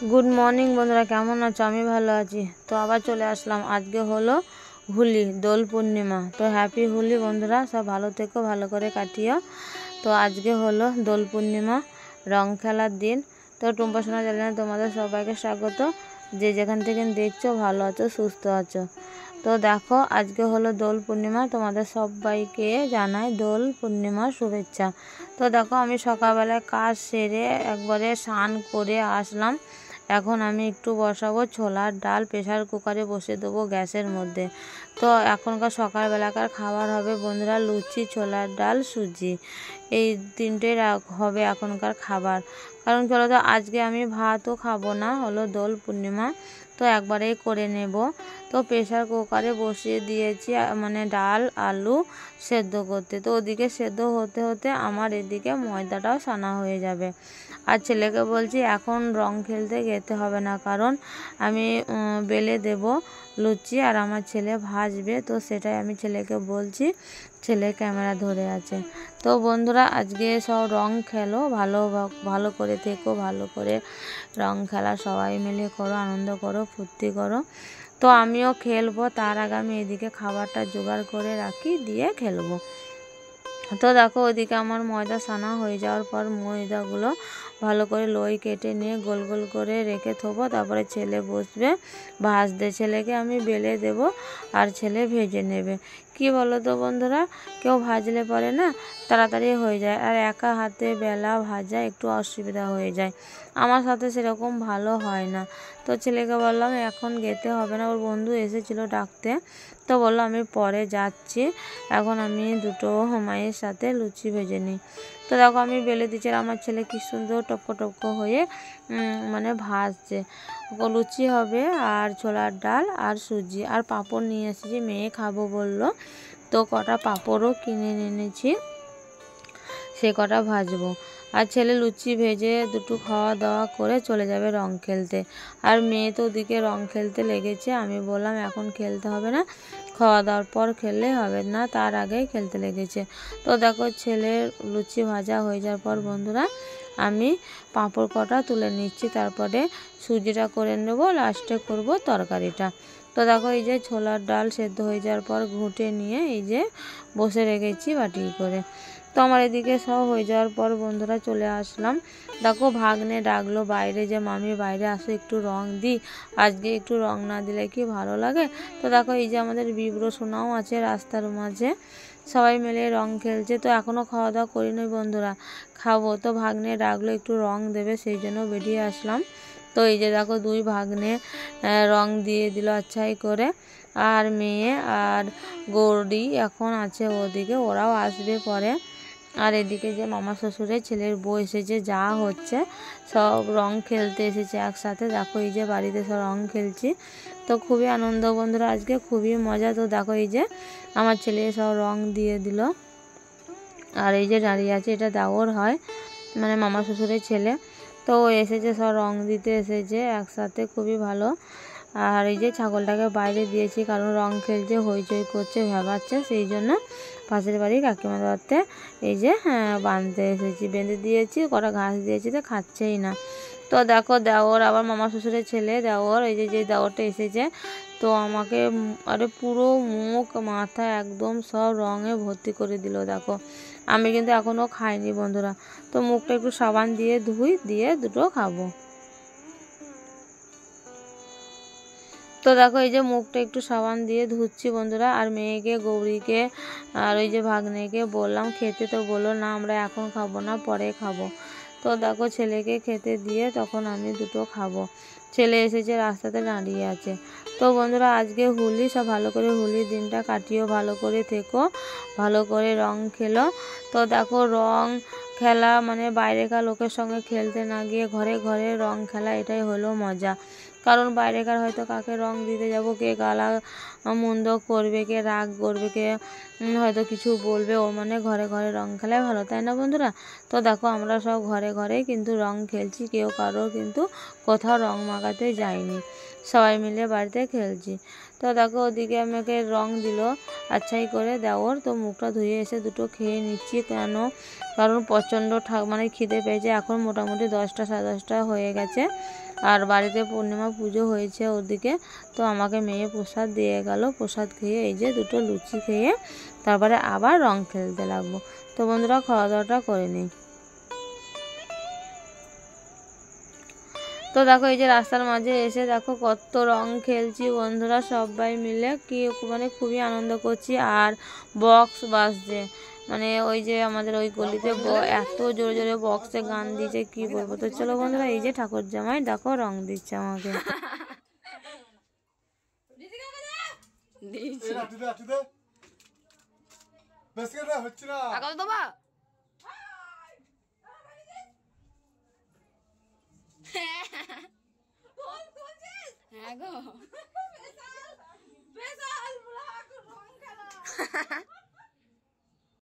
Good morning বন্ধুরা, কেমন আছো? আমি ভালো আছি। তো আবার চলে আসলাম। আজকে হলো হোলি, দোল পূর্ণিমা। তো হ্যাপি হোলি বন্ধুরা, সব ভালো থেকো, ভালো করে কাটিও। তো আজকে হলো দোল পূর্ণিমা, রং খেলার দিন। তো টুম্পা সোনা চ্যানেলে তোমাদের সবাইকে স্বাগত। যে যেখান থেকে দেখছো ভালো আছো, সুস্থ আছো। তো দেখো, আজকে হলো দোল পূর্ণিমা, তোমাদের সবাইকে জানাই দোল পূর্ণিমার শুভেচ্ছা। তো দেখো, আমি সকালবেলায় কাজ সেরে একবারে স্নান করে আসলাম। এখন আমি একটু বসাবো ছোলার ডাল, প্রেশার কুকারে বসিয়ে দেবো গ্যাসের মধ্যে। তো এখনকার সকালবেলাকার খাবার হবে বন্ধুরা লুচি, ছোলার ডাল, সুজি, এই তিনটেই হবে এখনকার খাবার। কারণ কি বলতো, আজকে আমি ভাতও খাবো না, হলো দোল পূর্ণিমা, তো একবারেই করে নেব। তো প্রেশার কুকারে বসিয়ে দিয়েছি মানে ডাল আলু সেদ্ধ করতে। তো ওদিকে সেদ্ধ হতে হতে আমার এদিকে ময়দাটাও সানা হয়ে যাবে। আর ছেলেকে বলছি এখন রং খেলতে যেতে হবে না, কারণ আমি বেলে দেব লুচি আর আমার ছেলে ভাজবে। তো সেটাই আমি ছেলেকে বলছি, ছেলে ক্যামেরা ধরে আছে। তো বন্ধুরা, আজকে সব রং খেলো, ভালো ভালো করে থেকো, ভালো করে রং খেলা সবাই মিলে করো, আনন্দ করো, ফুর্তি করো। তো আমিও খেলবো, তার আগে আমি এদিকে খাবারটা জোগাড় করে রাখি, দিয়ে খেলবো। তো দেখো, ওইদিকে আমার ময়দা সানা হয়ে যাওয়ার পর ময়দাগুলো ভালো করে লই কেটে নিয়ে গোল গোল করে রেখে থবো। তারপরে ছেলে বসবে ভাজতে, ছেলেকে আমি বেলে দেব আর ছেলে ভেজে নেবে। কি বলো তো বন্ধুরা, কেউ ভাজলে পরে না তাড়াতাড়ি হয়ে যায়, আর একা হাতে বেলা ভাজা একটু অসুবিধা হয়ে যায়। আমার সাথে সেরকম ভালো হয় না। তো ছেলেকে বললাম এখন যেতে হবে না, ওর বন্ধু এসেছিলো ডাকতে। তো বললো আমি পরে যাচ্ছি, এখন আমি দুটো মায়ের সাথে লুচি ভেজে নিই। তো দেখো, আমি বেলে দিচ্ছি আর আমার ছেলে কি সুন্দর টপকো টপকো হয়ে মানে ভাজছে। লুচি হবে আর ছোলার ডাল আর সুজি আর পাঁপড় নিয়ে এসেছি, মেয়ে খাবো বললো। তো কটা পাঁপড়ও কিনে এনেছি, সে কটা ভাজবো। আর ছেলে লুচি ভেজে দুটো খাওয়া দাওয়া করে চলে যাবে রং খেলতে। আর মেয়ে তো ওদিকে রং খেলতে লেগেছে। আমি বললাম এখন খেলতে হবে না, খাওয়া দাওয়ার পর খেললে হবে না, তার আগেই খেলতে লেগেছে। তো দেখো, ছেলের লুচি ভাজা হয়ে যাওয়ার পর বন্ধুরা আমি পাঁপড় কটা তুলে নিচ্ছি, তারপরে সুজিটা করে নেবো, লাস্টে করব তরকারিটা। তো দেখো, এই যে ছোলার ডাল সেদ্ধ হয়ে যাওয়ার পর ঘুঁটে নিয়ে এই যে বসে রেখেছি বাটি করে। তো আমার এদিকে সব হয়ে যাওয়ার পর বন্ধুরা চলে আসলাম। দেখো, ভাগ্নে ডাকলো বাইরে, যে মামি বাইরে আসো একটু রং দিই, আজকে একটু রং না দিলে কি ভালো লাগে। তো দেখো, এই যে আমাদের বিব্র সোনাও আছে রাস্তার মাঝে, সবাই মিলে রং খেলছে। তো এখনও খাওয়া দাওয়া করিনি বন্ধুরা, খাবো। তো ভাগ্নে ডাকলো একটু রং দেবে, সেই জন্য বেরিয়ে আসলাম। তো এই যে দেখো, দুই ভাগ্নে রং দিয়ে দিল আচ্ছাই করে। আর মেয়ে আর গৌরী এখন আছে ওদিকে, ওরাও আসবে পরে। আর এদিকে যে মামা শ্বশুরের ছেলের বউ এসেছে, যা হচ্ছে সব রং খেলতে এসেছে একসাথে। দেখো, এই যে বাড়িতে সব রং খেলছি। তো খুবই আনন্দ বন্ধুরা, আজকে খুবই মজা। তো দেখো, এই যে আমার ছেলে সব রং দিয়ে দিল। আর এই যে দাঁড়িয়ে আছে, এটা দেওর হয়, মানে মামা শ্বশুরের ছেলে। তো ও এসেছে, সব রং দিতে এসেছে একসাথে, খুবই ভালো। আর এই যে ছাগলটাকে বাইরে দিয়েছি, কারণ রং খেলছে, হইচই করছে, ভেবাচ্ছে, সেই জন্য পাশের বাড়ি কাকিমা দাওয়াতে এই যে বাঁধতে এসেছি, বেঁধে দিয়েছি, কটা ঘাস দিয়েছি, তো খাচ্ছেই না। তো দেখো, দেওর আবার মামা শ্বশুরের ছেলে দেওর, এই যে দেওরটা এসেছে, তো আমাকে আরে পুরো মুখ মাথা একদম সব রঙে ভর্তি করে দিল। দেখো, আমি কিন্তু এখনও খাইনি বন্ধুরা। তো মুখটা একটু সাবান দিয়ে ধুই, দিয়ে দুটো খাবো। তো দেখো, এই যে মুখটা একটু সাবান দিয়ে ধুচ্ছি বন্ধুরা। আর মেয়েকে, গৌরীকে আর ওই যে ভাগ্নেকে বললাম খেতে, তো বললো না আমরা এখন খাবো না, পরে খাবো। তো দেখো, ছেলেকে খেতে দিয়ে তখন আমি দুটো খাবো। ছেলে এসেছে, রাস্তাতে দাঁড়িয়ে আছে। তো বন্ধুরা, আজকে হোলি, সব ভালো করে হোলির দিনটা কাটিও, ভালো করে থেকো, ভালো করে রং খেলো। তো দেখো, রং খেলা মানে বাইরেকার লোকের সঙ্গে খেলতে না গিয়ে ঘরে ঘরে রং খেলা, এটাই হলো মজা। কারণ বাইরেকার হয়তো কাকে রং দিতে যাব, কে গালা মন্দ করবে, কে রাগ করবে, কে হয়তো কিছু বলবে, ও মানে ঘরে ঘরে রং খেলায় ভালো, তাই না বন্ধুরা? তো দেখো, আমরা সব ঘরে ঘরে কিন্তু রং খেলছি, কেউ কারো কিন্তু কোথাও রং মাখাতে যায়নি, সবাই মিলে বাড়িতে খেলছি। তো দেখো, ওদিকে আমাকে রং দিল আচ্ছাই করে দেওর। তো মুখটা ধুয়ে এসে দুটো খেয়ে নিচ্ছি, কেন কারণ প্রচণ্ড মানে খিদে পেয়েছে। এখন মোটামুটি 10টা সাড়ে 10টা হয়ে গেছে। আর বাড়িতে পূর্ণিমা পুজো হয়েছে ওদিকে, তো আমাকে মেয়ে প্রসাদ দিয়ে গেল। প্রসাদ খেয়ে এই যে দুটো লুচি খেয়ে তারপরে আবার রং খেলতে লাগবো। তো বন্ধুরা খাওয়া দাওয়াটা করে নিই। তো দেখো এই যে রাস্তার মাঝে এসে দেখো কত রং খেলছি বন্ধুরা সবাই মিলে, কি মানে খুবই আনন্দ করছি। আর বক্স বাজছে, মানে ওই যে আমাদের ওই গলিতে এত জোরে জোরে বক্সে গান দিয়েছে কি বলবো। তো চলো বন্ধুরা এই যে ঠাকুর জামাই দেখো রং দিচ্ছে আমাকে। হ্যাঁ গো